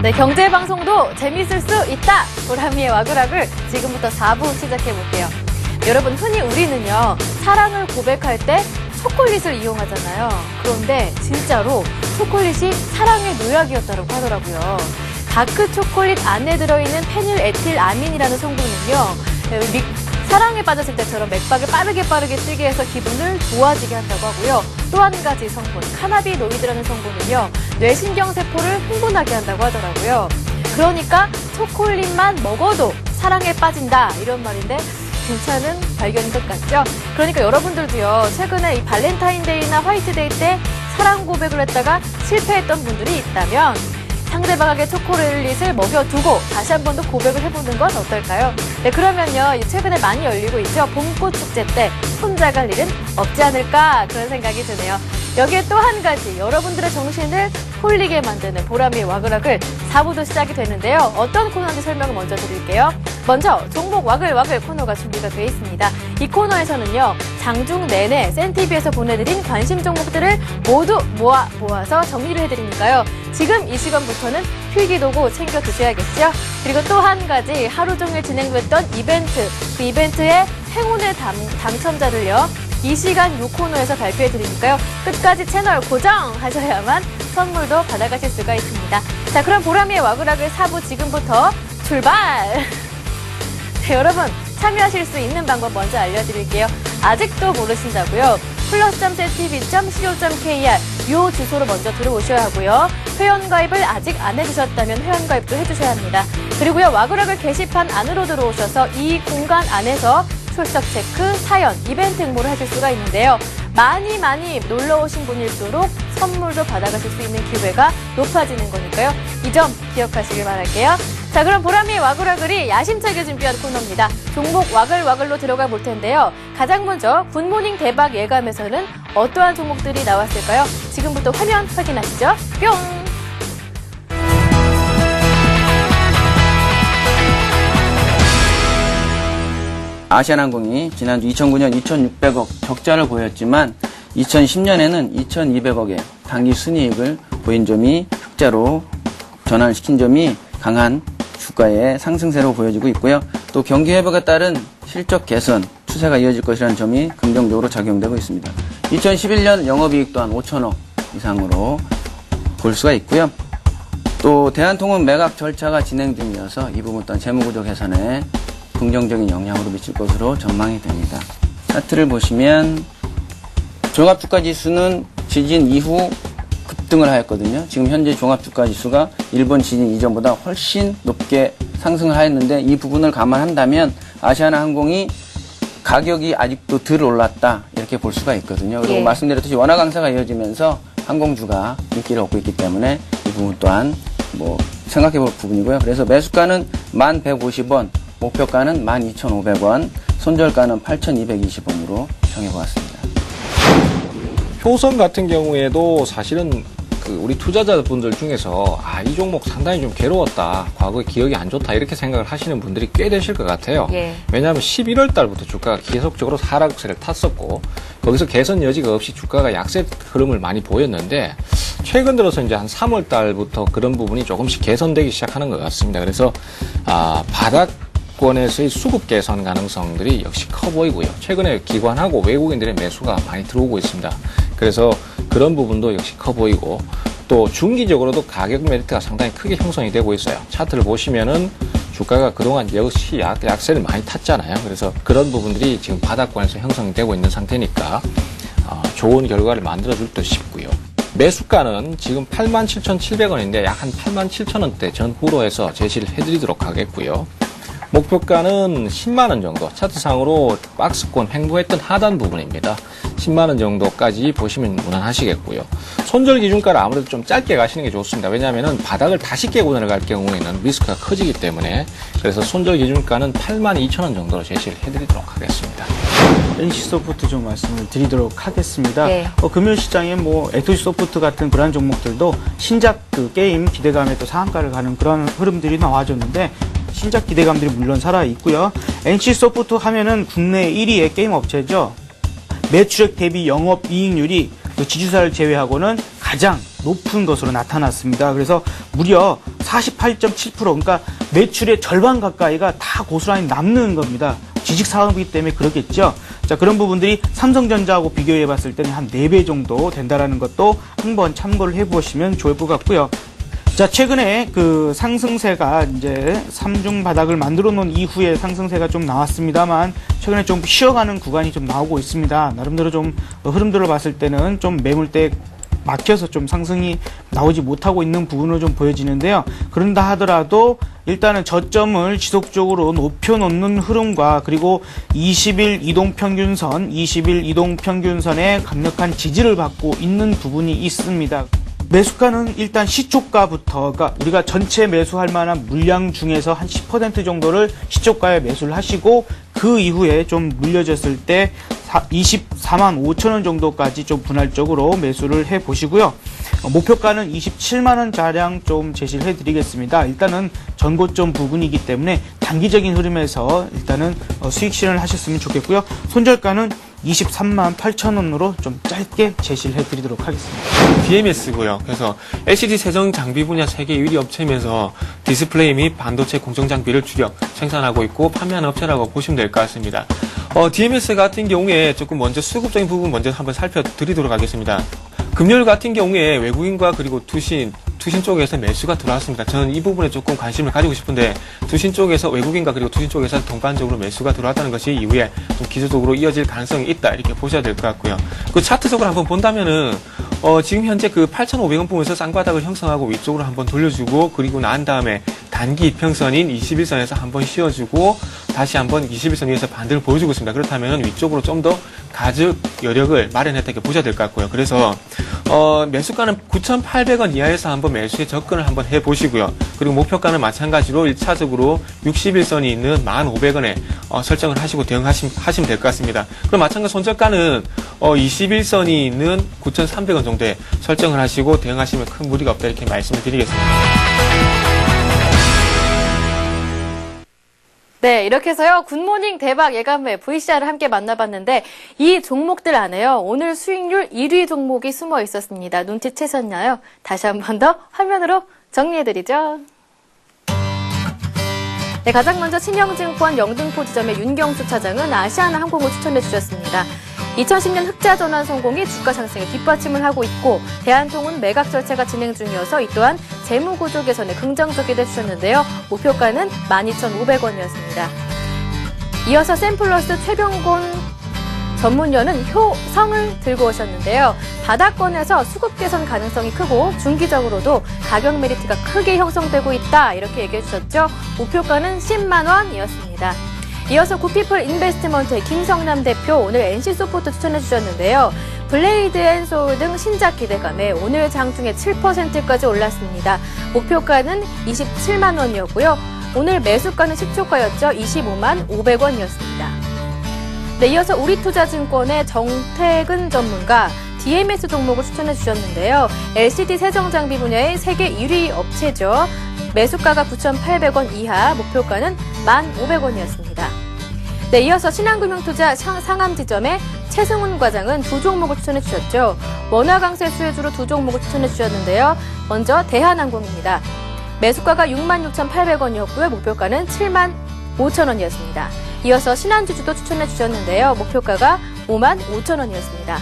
네, 경제방송도 재미있을 수 있다. 보람이의 와글와글 지금부터 4부 시작해볼게요. 여러분, 흔히 우리는요, 사랑을 고백할 때 초콜릿을 이용하잖아요. 그런데 진짜로 초콜릿이 사랑의 노약이었다고 하더라고요. 다크 초콜릿 안에 들어있는 페닐에틸아민이라는 성분은요, 사랑에 빠졌을 때처럼 맥박을 빠르게 뛰게 해서 기분을 좋아지게 한다고 하고요. 또 한 가지 성분, 카나비노이드라는 성분은요, 뇌신경세포를 흥분하게 한다고 하더라고요. 그러니까 초콜릿만 먹어도 사랑에 빠진다, 이런 말인데 괜찮은 발견인 것 같죠? 그러니까 여러분들도요, 최근에 이 발렌타인데이나 화이트데이 때 사랑 고백을 했다가 실패했던 분들이 있다면 상대방에게 초콜릿을 먹여두고 다시 한 번 더 고백을 해보는 건 어떨까요? 네, 그러면요, 최근에 많이 열리고 있죠. 봄꽃 축제 때 혼자 갈 일은 없지 않을까, 그런 생각이 드네요. 여기에 또 한 가지 여러분들의 정신을 홀리게 만드는 보람이의 와글와글 4부도 시작이 되는데요. 어떤 코너인지 설명을 먼저 드릴게요. 먼저 종목 와글와글 코너가 준비가 되어 있습니다. 이 코너에서는요, 장중 내내 센티비에서 보내드린 관심 종목들을 모두 모아서 정리를 해드리니까요. 지금 이 시간부터는 필기도구 챙겨 두셔야겠죠. 그리고 또 한 가지 하루 종일 진행됐던 이벤트, 그 이벤트의 행운의 당첨자를요, 이 시간 이 코너에서 발표해 드리니까요. 끝까지 채널 고정하셔야만 선물도 받아가실 수가 있습니다. 자, 그럼 보람이의 와글와글 4부 지금부터 출발! 네, 여러분, 참여하실 수 있는 방법 먼저 알려드릴게요. 아직도 모르신다고요? plus.ctv.co.kr 이 주소로 먼저 들어오셔야 하고요. 회원가입을 아직 안 해주셨다면 회원가입도 해주셔야 합니다. 그리고요, 와글와글 게시판 안으로 들어오셔서 이 공간 안에서 출석 체크, 사연, 이벤트 응모를 하실 수가 있는데요. 많이 놀러 오신 분일수록 선물도 받아가실 수 있는 기회가 높아지는 거니까요. 이 점 기억하시길 바랄게요. 자, 그럼 보람이의 와글와글이 야심차게 준비한 코너입니다. 종목 와글와글로 들어가 볼 텐데요. 가장 먼저 굿모닝 대박 예감에서는 어떠한 종목들이 나왔을까요? 지금부터 화면 확인하시죠. 뿅! 아시아나항공이 지난주 2009년 2,600억 적자를 보였지만 2010년에는 2,200억의 당기 순이익을 보인 점이 흑자로 전환을 시킨 점이 강한 주가의 상승세로 보여지고 있고요. 또 경기 회복에 따른 실적 개선 추세가 이어질 것이라는 점이 긍정적으로 작용되고 있습니다. 2011년 영업이익 또한 5천억 이상으로 볼 수가 있고요. 또 대한통운 매각 절차가 진행 중이어서 이 부분 또한 재무구조 개선에 긍정적인 영향으로 미칠 것으로 전망이 됩니다. 차트를 보시면 종합주가지수는 지진 이후 급등을 하였거든요. 지금 현재 종합주가지수가 일본 지진 이전보다 훨씬 높게 상승을 하였는데 이 부분을 감안한다면 아시아나항공이 가격이 아직도 덜 올랐다, 이렇게 볼 수가 있거든요. 그리고 말씀드렸듯이 원화 강세가 이어지면서 항공주가 인기를 얻고 있기 때문에 이 부분 또한 생각해 볼 부분이고요. 그래서 매수가는 1,150원, 목표가는 12,500원, 손절가는 8,220원으로 정해보았습니다. 효성 같은 경우에도 사실은 우리 투자자분들 중에서 이 종목 상당히 좀 괴로웠다, 과거에 기억이 안 좋다, 이렇게 생각을 하시는 분들이 꽤 되실 것 같아요. 왜냐하면 11월 달부터 주가가 계속적으로 하락세를 탔었고 거기서 개선 여지가 없이 주가가 약세 흐름을 많이 보였는데 최근 들어서 이제 한 3월 달부터 그런 부분이 조금씩 개선되기 시작하는 것 같습니다. 그래서 바닥권에서의 수급 개선 가능성들이 역시 커 보이고요. 최근에 기관하고 외국인들의 매수가 많이 들어오고 있습니다. 그래서 그런 부분도 역시 커 보이고, 또 중기적으로도 가격 메리트가 상당히 크게 형성이 되고 있어요. 차트를 보시면은 주가가 그동안 역시 약세를 많이 탔잖아요. 그래서 그런 부분들이 지금 바닥권에서 형성이 되고 있는 상태니까 좋은 결과를 만들어줄 듯 싶고요. 매수가는 지금 87,700원인데 약 한 87,000원대 전후로 해서 제시를 해드리도록 하겠고요. 목표가는 10만원 정도, 차트상으로 박스권 횡보했던 하단 부분입니다. 10만원 정도까지 보시면 무난하시겠고요. 손절 기준가를 아무래도 좀 짧게 가시는 게 좋습니다. 왜냐하면 바닥을 다시 깨고 내려갈 경우에는 리스크가 커지기 때문에, 그래서 손절 기준가는 82,000원 정도로 제시를 해드리도록 하겠습니다. NC소프트 좀 말씀을 드리도록 하겠습니다. 금요일시장에 에토시소프트 같은 그런 종목들도 신작 게임 기대감에 또 상한가를 가는 그런 흐름들이 나와줬는데, 신작 기대감들이 물론 살아있고요. NC소프트 하면은 국내 1위의 게임 업체죠. 매출액 대비 영업이익률이 지주사를 제외하고는 가장 높은 것으로 나타났습니다. 그래서 무려 48.7%, 그러니까 매출의 절반 가까이가 다 고스란히 남는 겁니다. 지식 사업이기 때문에 그렇겠죠. 자, 그런 부분들이 삼성전자하고 비교해 봤을 때는 한 4배 정도 된다라는 것도 한번 참고를 해 보시면 좋을 것 같고요. 자, 최근에 그 상승세가 이제 3중 바닥을 만들어 놓은 이후에 상승세가 좀 나왔습니다만 최근에 좀 쉬어가는 구간이 좀 나오고 있습니다. 나름대로 좀 흐름들을 봤을 때는 좀 매물대 막혀서 좀 상승이 나오지 못하고 있는 부분으로 좀 보여지는데요. 그런다 하더라도 일단은 저점을 지속적으로 높여놓는 흐름과 그리고 20일 이동평균선의 강력한 지지를 받고 있는 부분이 있습니다. 매수가는 일단 시초가부터, 그러니까 우리가 전체 매수할 만한 물량 중에서 한 10% 정도를 시초가에 매수를 하시고 그 이후에 좀 물려졌을 때 24만 5천 원 정도까지 좀 분할적으로 매수를 해 보시고요. 목표가는 27만 원 자량 좀 제시를 해 드리겠습니다. 일단은 전고점 부분이기 때문에 단기적인 흐름에서 일단은 수익 실현을 하셨으면 좋겠고요. 손절가는 23만 8천 원으로 좀 짧게 제시를 해드리도록 하겠습니다. DMS고요. 그래서 LCD 세정 장비 분야 세계 1위 업체면서 디스플레이 및 반도체 공정 장비를 주력 생산하고 있고 판매하는 업체라고 보시면 될 것 같습니다. DMS 같은 경우에 조금 먼저 수급적인 부분 먼저 한번 살펴드리도록 하겠습니다. 금요일 같은 경우에 외국인과 그리고 투신 쪽에서 매수가 들어왔습니다. 저는 이 부분에 조금 관심을 가지고 싶은데 투신 쪽에서 외국인과 그리고 투신 쪽에서 동반적으로 매수가 들어왔다는 것이 이후에 좀 기술적으로 이어질 가능성이 있다 이렇게 보셔야 될 것 같고요. 그 차트적으로 한번 본다면은 지금 현재 그 8,500원 부분에서 쌍바닥을 형성하고 위쪽으로 한번 돌려주고 그리고 난 다음에 단기 이평선인 21선에서 한번 씌워주고 다시 한번 21선 위에서 반등을 보여주고 있습니다. 그렇다면 위쪽으로 좀 더 가죽 여력을 마련했다 이렇게 보셔야 될 것 같고요. 그래서 매수가는 9,800원 이하에서 한번 매수에 접근을 한번 해보시고요. 그리고 목표가는 마찬가지로 1차적으로 61선이 있는 1,500원에 설정을 하시고 대응하시면 될 것 같습니다. 그럼 마찬가지 손절가는 21선이 있는 9,300원 정도에 설정을 하시고 대응하시면 큰 무리가 없다 이렇게 말씀을 드리겠습니다. 네, 이렇게 해서요, 굿모닝 대박 예감매 VCR을 함께 만나봤는데, 이 종목들 안에요, 오늘 수익률 1위 종목이 숨어 있었습니다. 눈치채셨나요? 다시 한 번 더 화면으로 정리해드리죠. 네, 가장 먼저 신영증권 영등포 지점의 윤경수 차장은 아시아나항공을 추천해 주셨습니다. 2010년 흑자 전환 성공이 주가 상승에 뒷받침을 하고 있고 대한통운 매각 절차가 진행 중이어서 이 또한 재무구조 개선에 긍정적이게 해주셨는데요. 목표가는 12,500원이었습니다. 이어서 샘플러스 최병곤 전문위원은 효성을 들고 오셨는데요. 바닥권에서 수급 개선 가능성이 크고 중기적으로도 가격 메리트가 크게 형성되고 있다 이렇게 얘기해 주셨죠. 목표가는 10만 원이었습니다. 이어서 구피플 인베스트먼트의 김성남 대표 오늘 NC소프트 추천해 주셨는데요. 블레이드 앤 소울 등 신작 기대감에 오늘 장중에 7%까지 올랐습니다. 목표가는 27만 원이었고요. 오늘 매수가는 시초가였죠. 25만 500원이었습니다. 네, 이어서 우리투자증권의 정태근 전문가 DMS 종목을 추천해 주셨는데요. LCD 세정장비 분야의 세계 1위 업체죠. 매수가가 9,800원 이하, 목표가는 1,500원이었습니다. 네, 이어서 신한금융투자 상암지점의 최승훈 과장은 두 종목을 추천해 주셨죠. 원화 강세 수혜주로 두 종목을 추천해 주셨는데요. 먼저 대한항공입니다. 매수가가 66,800원이었고요. 목표가는 75,000원이었습니다. 이어서 신한주주도 추천해 주셨는데요. 목표가가 55,000원이었습니다.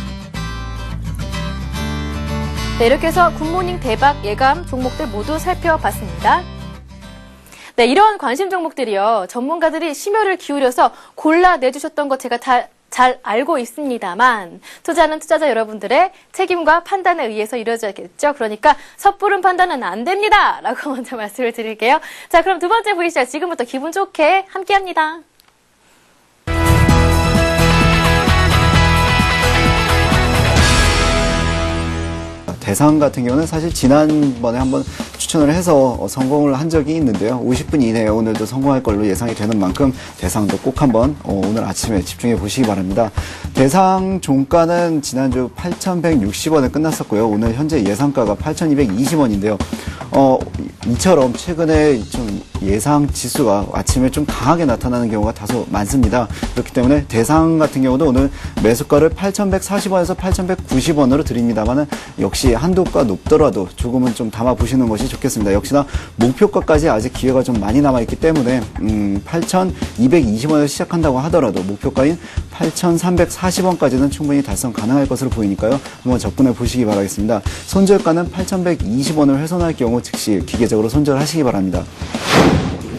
네, 이렇게 해서 굿모닝 대박 예감 종목들 모두 살펴봤습니다. 네, 이런 관심 종목들이요. 전문가들이 심혈을 기울여서 골라내주셨던 거 제가 다 잘 알고 있습니다만 투자는 투자자 여러분들의 책임과 판단에 의해서 이루어져야겠죠. 그러니까 섣부른 판단은 안 됩니다. 라고 먼저 말씀을 드릴게요. 자, 그럼 두 번째 VCR 지금부터 기분 좋게 함께합니다. 대상 같은 경우는 사실 지난번에 한번 추천을 해서 성공을 한 적이 있는데요. 50분 이내에 오늘도 성공할 걸로 예상이 되는 만큼 대상도 꼭 한번 오늘 아침에 집중해 보시기 바랍니다. 대상 종가는 지난주 8,160원에 끝났었고요. 오늘 현재 예상가가 8,220원인데요. 이처럼 최근에 좀 예상 지수가 아침에 좀 강하게 나타나는 경우가 다소 많습니다. 그렇기 때문에 대상 같은 경우도 오늘 매수가를 8,140원에서 8,190원으로 드립니다만은 역시 한도가 높더라도 조금은 좀 담아 보시는 것이 것이 좋겠습니다. 역시나 목표가까지 아직 기회가 좀 많이 남아있기 때문에 8,220원에서 시작한다고 하더라도 목표가인 8,340원까지는 충분히 달성 가능할 것으로 보이니까요. 한번 접근해 보시기 바라겠습니다. 손절가는 8,120원을 훼손할 경우 즉시 기계적으로 손절하시기 바랍니다.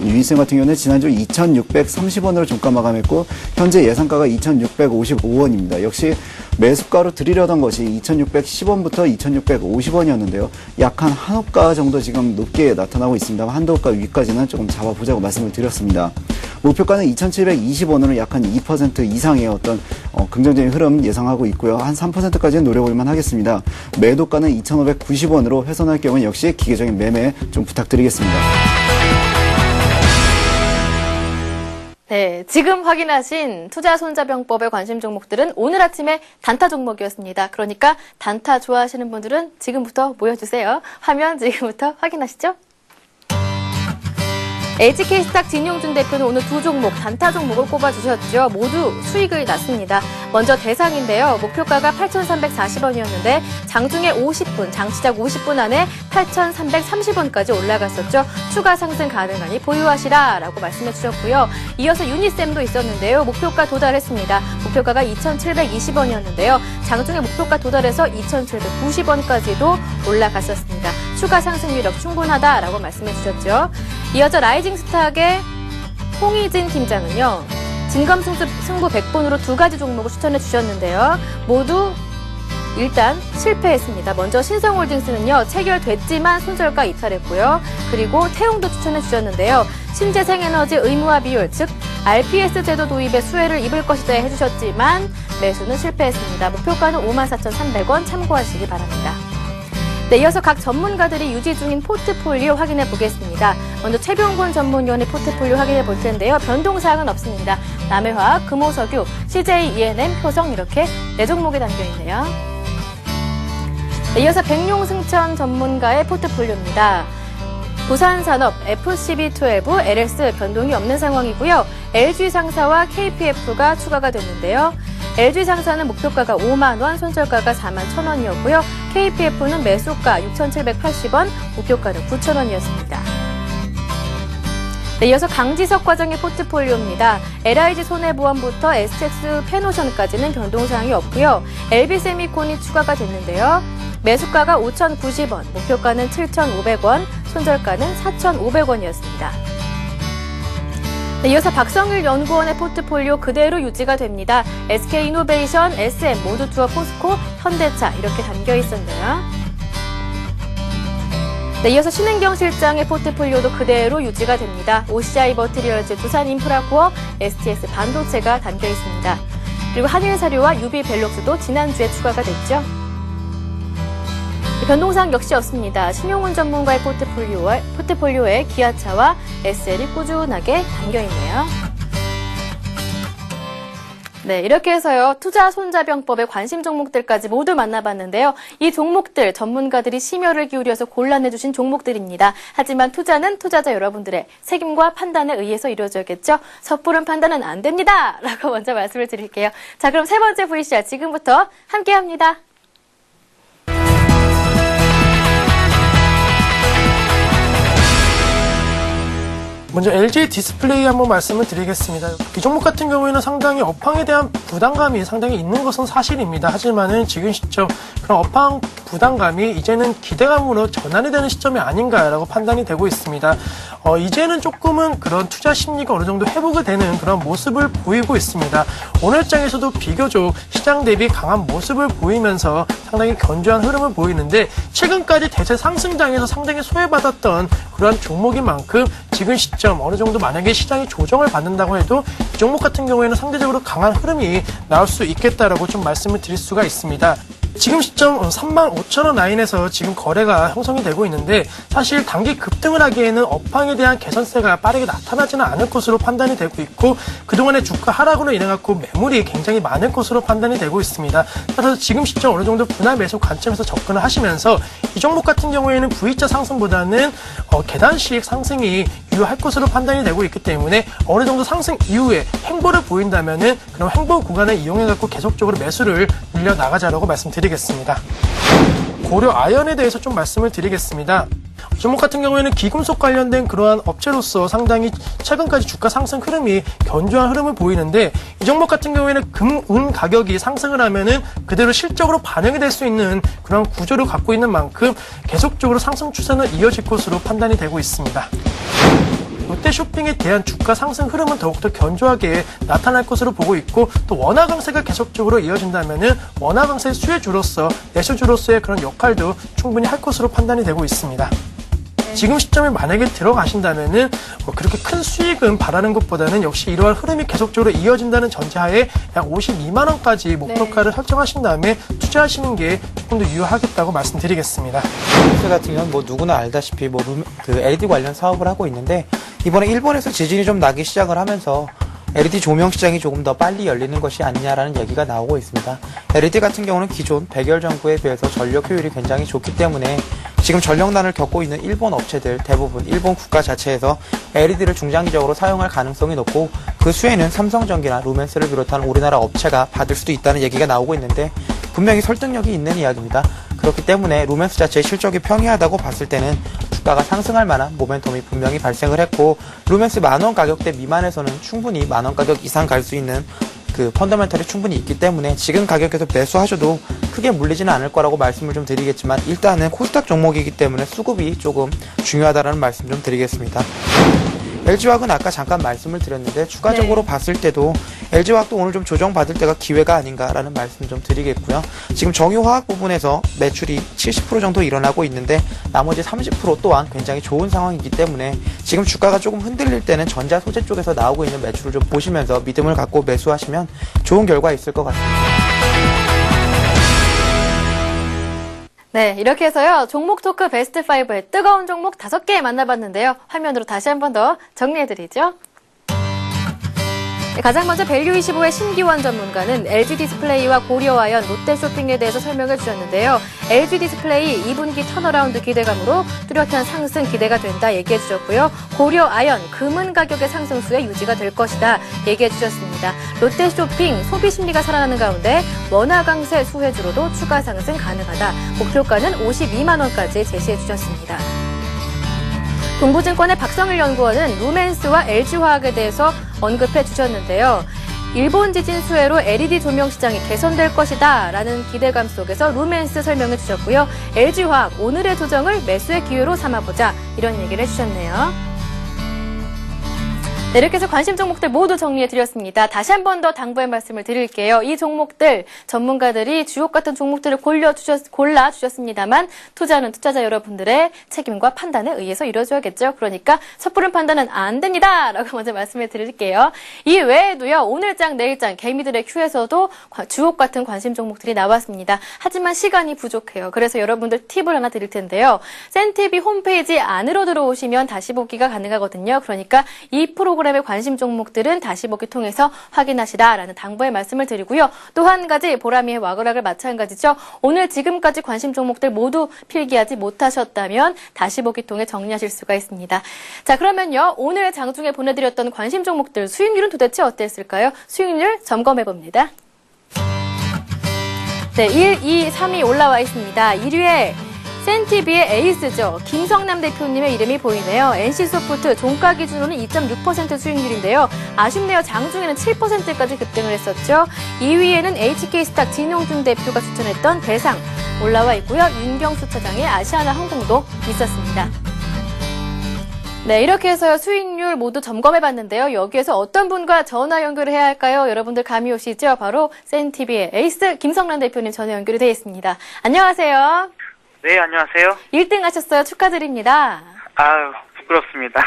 유이쌤 같은 경우는 지난주 2,630원으로 종가 마감했고 현재 예상가가 2,655원입니다. 역시 매수가로 드리려던 것이 2,610원부터 2,650원이었는데요. 약 한 호가 정도 지금 높게 나타나고 있습니다. 한두 호가 위까지는 조금 잡아보자고 말씀을 드렸습니다. 목표가는 2,720원으로 약 한 2% 이상의 어떤 긍정적인 흐름 예상하고 있고요. 한 3%까지는 노려볼만 하겠습니다. 매도가는 2,590원으로 훼손할 경우는 역시 기계적인 매매 좀 부탁드리겠습니다. 네, 지금 확인하신 투자 손자병법의 관심 종목들은 오늘 아침에 단타 종목이었습니다. 그러니까 단타 좋아하시는 분들은 지금부터 모여주세요. 화면 지금부터 확인하시죠. HK스탁 진용준 대표는 오늘 두 종목, 단타 종목을 꼽아주셨죠. 모두 수익을 났습니다. 먼저 대상인데요. 목표가가 8,340원이었는데 장중에 50분, 장시작 50분 안에 8,330원까지 올라갔었죠. 추가 상승 가능하니 보유하시라라고 말씀해 주셨고요. 이어서 유니쌤도 있었는데요. 목표가 도달했습니다. 목표가가 2,720원이었는데요. 장중에 목표가 도달해서 2,790원까지도 올라갔었습니다. 추가 상승 위력 충분하다라고 말씀해 주셨죠. 이어서 라이징스탁의 홍희진 팀장은요. 진검승부 100분으로 두 가지 종목을 추천해 주셨는데요. 모두 일단 실패했습니다. 먼저 신성홀딩스는요. 체결됐지만 손절가 이탈했고요. 그리고 태용도 추천해 주셨는데요. 신재생에너지 의무화 비율, 즉 RPS 제도 도입에 수혜를 입을 것이다 해주셨지만 매수는 실패했습니다. 목표가는 54,300원 참고하시기 바랍니다. 네, 이어서 각 전문가들이 유지 중인 포트폴리오 확인해 보겠습니다. 먼저 최병곤 전문위원의 포트폴리오 확인해 볼 텐데요. 변동사항은 없습니다. 남해화학, 금호석유, CJ, ENM, 효성 이렇게 4종목이 담겨 있네요. 네, 이어서 백룡승천 전문가의 포트폴리오입니다. 부산산업, FCB12, LS 변동이 없는 상황이고요. LG상사와 KPF가 추가가 됐는데요. LG상사는 목표가가 5만 원, 손절가가 4만 1,000원이었고요. KPF는 매수가 6,780원, 목표가는 9,000원이었습니다. 네, 이어서 강지석 과장의 포트폴리오입니다. LIG 손해보험부터 STX 페노션까지는 변동사항이 없고요. LB세미콘이 추가가 됐는데요. 매수가가 5,090원, 목표가는 7,500원, 손절가는 4,500원이었습니다. 네, 이어서 박성일 연구원의 포트폴리오 그대로 유지가 됩니다. SK이노베이션, SM, 모두투어, 포스코, 현대차 이렇게 담겨 있었네요. 네, 이어서 신은경 실장의 포트폴리오도 그대로 유지가 됩니다. OCI 머티리얼즈, 두산인프라코어, STS 반도체가 담겨 있습니다. 그리고 한일사료와 UB벨록스도 지난주에 추가가 됐죠. 변동사항 역시 없습니다. 신용훈 전문가의 포트폴리오에 기아차와 SL이 꾸준하게 담겨있네요. 네, 이렇게 해서요. 투자 손자병법의 관심 종목들까지 모두 만나봤는데요. 이 종목들 전문가들이 심혈을 기울여서 골라내주신 종목들입니다. 하지만 투자는 투자자 여러분들의 책임과 판단에 의해서 이루어져야겠죠. 섣부른 판단은 안 됩니다. 라고 먼저 말씀을 드릴게요. 자, 그럼 세 번째 VCR 지금부터 함께합니다. 먼저 LG 디스플레이 한번 말씀을 드리겠습니다. 이 종목 같은 경우에는 상당히 업황에 대한 부담감이 상당히 있는 것은 사실입니다. 하지만은 지금 시점 그런 업황 부담감이 이제는 기대감으로 전환이 되는 시점이 아닌가라고 판단이 되고 있습니다. 이제는 조금은 그런 투자 심리가 어느 정도 회복이 되는 그런 모습을 보이고 있습니다. 오늘 장에서도 비교적 시장 대비 강한 모습을 보이면서 상당히 견조한 흐름을 보이는데 최근까지 대세 상승장에서 상당히 소외받았던 그런 종목인 만큼 지금 시점 어느 정도 만약에 시장이 조정을 받는다고 해도 이 종목 같은 경우에는 상대적으로 강한 흐름이 나올 수 있겠다라고 좀 말씀을 드릴 수가 있습니다. 지금 시점 35,000원 라인에서 지금 거래가 형성이 되고 있는데 사실 단기 급등을 하기에는 업황에 대한 개선세가 빠르게 나타나지는 않을 것으로 판단이 되고 있고 그동안의 주가 하락으로 인해 갖고 매물이 굉장히 많을 것으로 판단이 되고 있습니다. 그래서 지금 시점 어느 정도 분할 매수 관점에서 접근을 하시면서 이 종목 같은 경우에는 V자 상승보다는 계단식 상승이 유효할 것으로 판단이 되고 있기 때문에 어느 정도 상승 이후에 횡보를 보인다면은 그런 횡보 구간을 이용해 갖고 계속적으로 매수를 늘려 나가자라고 말씀드리겠습니다. 고려 아연에 대해서 좀 말씀을 드리겠습니다. 이 종목 같은 경우에는 기금속 관련된 그러한 업체로서 상당히 최근까지 주가 상승 흐름이 견조한 흐름을 보이는데 이 종목 같은 경우에는 금, 은 가격이 상승을 하면은 그대로 실적으로 반영이 될 수 있는 그런 구조를 갖고 있는 만큼 계속적으로 상승 추세는 이어질 것으로 판단이 되고 있습니다. 롯데쇼핑에 대한 주가 상승 흐름은 더욱더 견조하게 나타날 것으로 보고 있고 또 원화 강세가 계속적으로 이어진다면은 원화 강세 수혜주로서 내수주로서의 그런 역할도 충분히 할 것으로 판단이 되고 있습니다. 지금 시점에 만약에 들어가신다면은 그렇게 큰 수익은 바라는 것보다는 역시 이러한 흐름이 계속적으로 이어진다는 전제하에 약 52만 원까지 목표가를 설정하신 다음에 투자하시는 게 조금 더 유효하겠다고 말씀드리겠습니다. 롯데 같은 경우는 뭐 누구나 알다시피 그 LED 관련 사업을 하고 있는데 이번에 일본에서 지진이 좀 나기 시작을 하면서 LED 조명 시장이 조금 더 빨리 열리는 것이 아니냐라는 얘기가 나오고 있습니다. LED 같은 경우는 기존 백열 전구에 비해서 전력 효율이 굉장히 좋기 때문에 지금 전력난을 겪고 있는 일본 업체들 대부분 일본 국가 자체에서 LED를 중장기적으로 사용할 가능성이 높고 그 수혜는 삼성전기나 루멘스를 비롯한 우리나라 업체가 받을 수도 있다는 얘기가 나오고 있는데 분명히 설득력이 있는 이야기입니다. 그렇기 때문에 루멘스 자체의 실적이 평이하다고 봤을 때는 주가가 상승할 만한 모멘텀이 분명히 발생을 했고 루멘스 만원 가격대 미만에서는 충분히 만원 가격 이상 갈 수 있는 그 펀더멘털이 충분히 있기 때문에 지금 가격에서 매수하셔도 크게 물리지는 않을 거라고 말씀을 좀 드리겠지만 일단은 코스닥 종목이기 때문에 수급이 조금 중요하다는 말씀 좀 드리겠습니다. LG화학은 아까 잠깐 말씀을 드렸는데 추가적으로 봤을 때도 LG화학도 오늘 좀 조정받을 때가 기회가 아닌가라는 말씀 좀 드리겠고요. 지금 정유화학 부분에서 매출이 70% 정도 일어나고 있는데 나머지 30% 또한 굉장히 좋은 상황이기 때문에 지금 주가가 조금 흔들릴 때는 전자 소재 쪽에서 나오고 있는 매출을 좀 보시면서 믿음을 갖고 매수하시면 좋은 결과 있을 것 같습니다. 네, 이렇게 해서요, 종목 토크 베스트 5의 뜨거운 종목 5개 만나봤는데요. 화면으로 다시 한 번 더 정리해드리죠. 네, 가장 먼저 밸류25의 신기원 전문가는 LG 디스플레이와 고려아연, 롯데쇼핑에 대해서 설명을 주셨는데요. LG 디스플레이 2분기 턴어라운드 기대감으로 뚜렷한 상승 기대가 된다 얘기해 주셨고요. 고려아연, 금은 가격의 상승수에 유지가 될 것이다 얘기해 주셨습니다. 롯데쇼핑, 소비 심리가 살아나는 가운데 원화 강세 수혜주로도 추가 상승 가능하다. 목표가는 52만 원까지 제시해 주셨습니다. 동부증권의 박성일 연구원은 루멘스와 LG화학에 대해서 언급해 주셨는데요. 일본 지진 수혜로 LED 조명 시장이 개선될 것이다 라는 기대감 속에서 루멘스 설명해 주셨고요. LG화학, 오늘의 조정을 매수의 기회로 삼아보자 이런 얘기를 해주셨네요. 네, 이렇게 해서 관심 종목들 모두 정리해드렸습니다. 다시 한 번 더 당부의 말씀을 드릴게요. 이 종목들 전문가들이 주옥 같은 종목들을 골라주셨습니다만 투자는 투자자 여러분들의 책임과 판단에 의해서 이루어져야겠죠. 그러니까 섣부른 판단은 안 됩니다. 라고 먼저 말씀을 드릴게요. 이 외에도요. 오늘장 내일장 개미들의 큐에서도 주옥 같은 관심 종목들이 나왔습니다. 하지만 시간이 부족해요. 그래서 여러분들 팁을 하나 드릴 텐데요. 센티비 홈페이지 안으로 들어오시면 다시 보기가 가능하거든요. 그러니까 이 프로그램의 관심 종목들은 다시 보기 통해서 확인하시라라는 당부의 말씀을 드리고요. 또 한 가지 보라미의 와그락을 마찬가지죠. 오늘 지금까지 관심 종목들 모두 필기하지 못하셨다면 다시 보기 통해 정리하실 수가 있습니다. 자, 그러면요. 오늘 장중에 보내드렸던 관심 종목들 수익률은 도대체 어땠을까요? 수익률 점검해봅니다. 네, 1, 2, 3위 올라와 있습니다. 1위에 센티비의 에이스죠. 김성남 대표님의 이름이 보이네요. NC소프트 종가 기준으로는 2.6% 수익률인데요. 아쉽네요. 장중에는 7%까지 급등을 했었죠. 2위에는 HK스탁 진용준 대표가 추천했던 대상 올라와 있고요. 윤경수 차장의 아시아나항공도 있었습니다. 네, 이렇게 해서 수익률 모두 점검해봤는데요. 여기에서 어떤 분과 전화 연결을 해야 할까요? 여러분들 감이 오시죠? 바로 센티비의 에이스 김성남 대표님 전화 연결이 되어 있습니다. 안녕하세요. 네, 안녕하세요. 1등 하셨어요. 축하드립니다. 아유, 부끄럽습니다.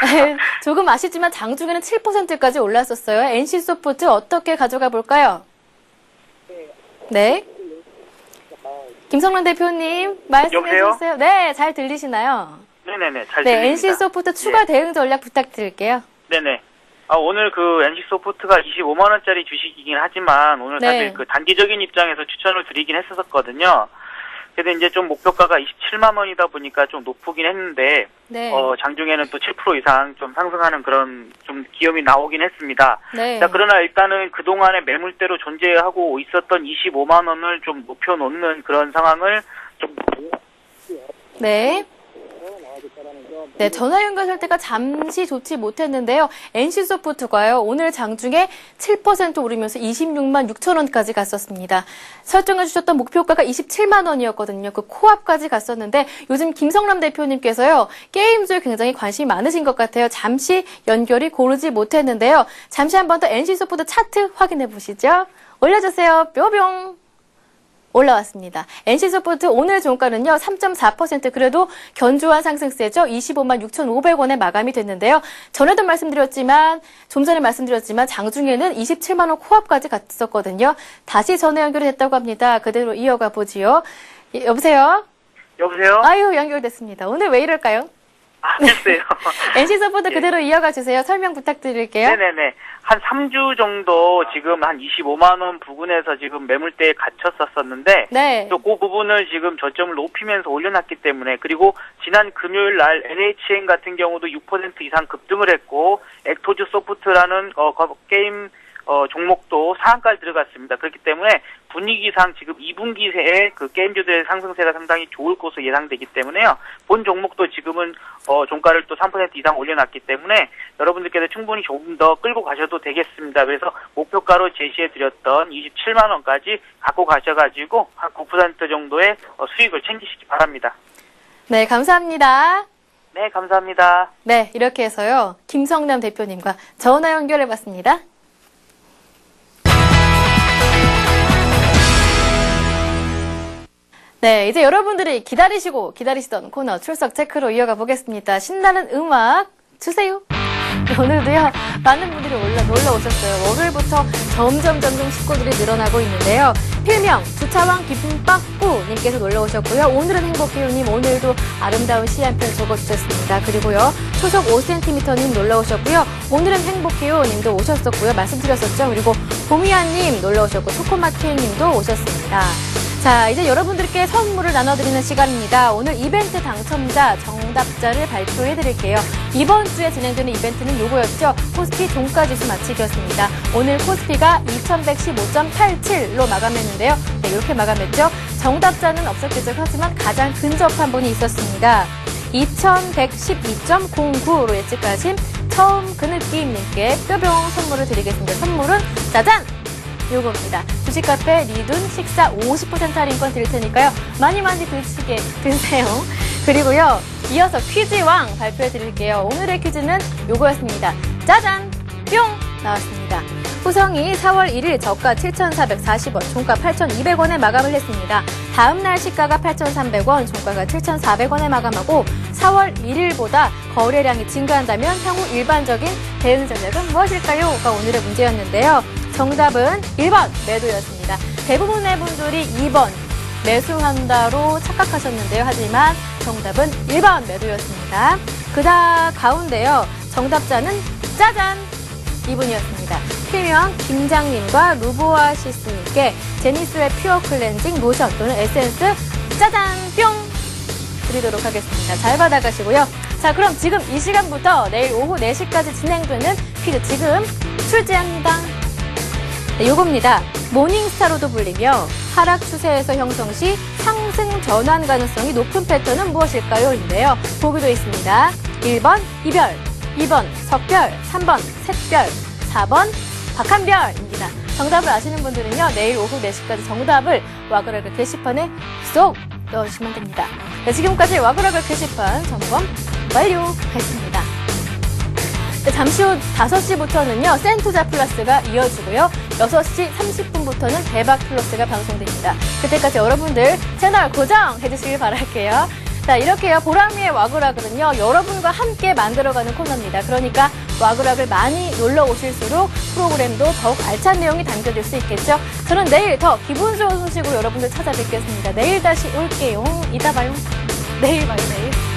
조금 아쉽지만 장중에는 7%까지 올랐었어요. NC소프트 어떻게 가져가 볼까요? 네. 김성란 대표님 말씀해 주세요. 네, 잘 들리시나요? 네네네, 잘 들립니다. 네, NC소프트 추가 대응 전략 부탁드릴게요. 네네. 오늘 그 NC소프트가 25만 원짜리 주식이긴 하지만 오늘 사실 그 단기적인 입장에서 추천을 드리긴 했었거든요. 그래도 이제 좀 목표가가 27만 원이다 보니까 좀 높긴 했는데, 장중에는 또 7% 이상 좀 상승하는 그런 좀 기염이 나오긴 했습니다. 네. 자, 그러나 일단은 그동안에 매물대로 존재하고 있었던 25만 원을 좀 높여놓는 그런 상황을 좀 네. 네, 전화 연결 상태가 잠시 좋지 못했는데요. NC소프트가요, 오늘 장중에 7% 오르면서 26만 6천 원까지 갔었습니다. 설정해 주셨던 목표가가 27만 원이었거든요. 그 코앞까지 갔었는데 요즘 김성남 대표님께서요, 게임주에 굉장히 관심이 많으신 것 같아요. 잠시 연결이 고르지 못했는데요. 잠시 한 번 더 NC소프트 차트 확인해 보시죠. 올려주세요. 뿅뿅. 올라왔습니다. NC소프트 오늘 종가는요, 3.4% 그래도 견조한 상승세죠. 25만 6,500원에 마감이 됐는데요. 전에도 말씀드렸지만, 좀 전에 말씀드렸지만, 장중에는 27만 원 코앞까지 갔었거든요. 다시 전화 연결이 됐다고 합니다. 그대로 이어가 보지요. 여보세요? 여보세요? 아유, 연결됐습니다. 오늘 왜 이럴까요? 글쎄요. NC소프트 그대로 이어가 주세요. 설명 부탁드릴게요. 네네네. 한 3주 정도 지금 한 25만 원 부근에서 지금 매물대에 갇혔었었는데, 네. 또 그 부분을 지금 저점을 높이면서 올려놨기 때문에, 그리고 지난 금요일 날 NHN 같은 경우도 6% 이상 급등을 했고, 액토즈 소프트라는 게임 종목도 상한가를 들어갔습니다. 그렇기 때문에 분위기상 지금 2분기에 그 게임주들의 상승세가 상당히 좋을 것으로 예상되기 때문에요. 본 종목도 지금은 종가를 또 3% 이상 올려놨기 때문에 여러분들께서 충분히 조금 더 끌고 가셔도 되겠습니다. 그래서 목표가로 제시해드렸던 27만 원까지 갖고 가셔가지고 한 9% 정도의 수익을 챙기시기 바랍니다. 네, 감사합니다. 네, 감사합니다. 네, 이렇게 해서요, 김성남 대표님과 전화 연결해봤습니다. 네, 이제 여러분들이 기다리시던 코너 출석 체크로 이어가 보겠습니다. 신나는 음악 주세요. 오늘도요, 많은 분들이 놀러 오셨어요. 월요일부터 점점 식구들이 늘어나고 있는데요. 필명 주차왕 기쁨빵꾸님께서 놀러 오셨고요. 오늘은 행복해요님, 오늘도 아름다운 시 한 편 적어주셨습니다. 그리고요, 초속 5cm님 놀러 오셨고요. 오늘은 행복해요님도 오셨었고요. 말씀드렸었죠. 그리고 봄이야님 놀러 오셨고, 초코마케님도 오셨습니다. 자, 이제 여러분들께 선물을 나눠드리는 시간입니다. 오늘 이벤트 당첨자, 정답자를 발표해드릴게요. 이번 주에 진행되는 이벤트는 요거였죠. 코스피 종가지수 맞히기였습니다. 오늘 코스피가 2115.87로 마감했는데요. 네, 이렇게 마감했죠. 정답자는 없었겠죠. 하지만 가장 근접한 분이 있었습니다. 2112.09로 예측하신 처음 그 느낌님께 뾰병 선물을 드리겠습니다. 선물은 짜잔! 요겁니다. 주식카페 리둔 식사 50% 할인권 드릴 테니까요. 많이 드세요. 그리고요, 이어서 퀴즈왕 발표해 드릴게요. 오늘의 퀴즈는 요거였습니다. 짜잔! 뿅! 나왔습니다. 후성이 4월 1일 저가 7,440원, 종가 8,200원에 마감을 했습니다. 다음날 시가가 8,300원, 종가가 7,400원에 마감하고 4월 1일보다 거래량이 증가한다면 향후 일반적인 대응 전략은 무엇일까요?가 오늘의 문제였는데요. 정답은 1번 매도였습니다. 대부분의 분들이 2번 매수한다로 착각하셨는데요. 하지만 정답은 1번 매도였습니다. 가운데요, 정답자는 짜잔! 이분이었습니다. 필명 김장님과 루보아시스님께 제니스웰 퓨어 클렌징 로션 또는 에센스 짜잔! 뿅! 드리도록 하겠습니다. 잘 받아가시고요. 자, 그럼 지금 이 시간부터 내일 오후 4시까지 진행되는 퀴즈 지금 출제합니다. 네, 요겁니다. 모닝스타로도 불리며 하락 추세에서 형성 시 상승 전환 가능성이 높은 패턴은 무엇일까요? 인데요. 보기도 있습니다. 1번 이별, 2번 석별, 3번 샛별, 4번 박한별입니다. 정답을 아시는 분들은요, 내일 오후 4시까지 정답을 와그라그 게시판에 쏙 넣어주시면 됩니다. 네, 지금까지 와그라그 게시판 점검 완료했습니다. 네, 잠시 후 5시부터는요, 센투자 플러스가 이어지고요, 6시 30분부터는 대박 플러스가 방송됩니다. 그때까지 여러분들 채널 고정해주시길 바랄게요. 자, 이렇게요, 보람이의 와그라그는요, 여러분과 함께 만들어가는 코너입니다. 그러니까 와그라그를 많이 놀러 오실수록 프로그램도 더욱 알찬 내용이 담겨질 수 있겠죠. 저는 내일 더 기분 좋은 소식으로 여러분들 찾아뵙겠습니다. 내일 다시 올게요. 이따 봐요. 내일 봐요, 내일.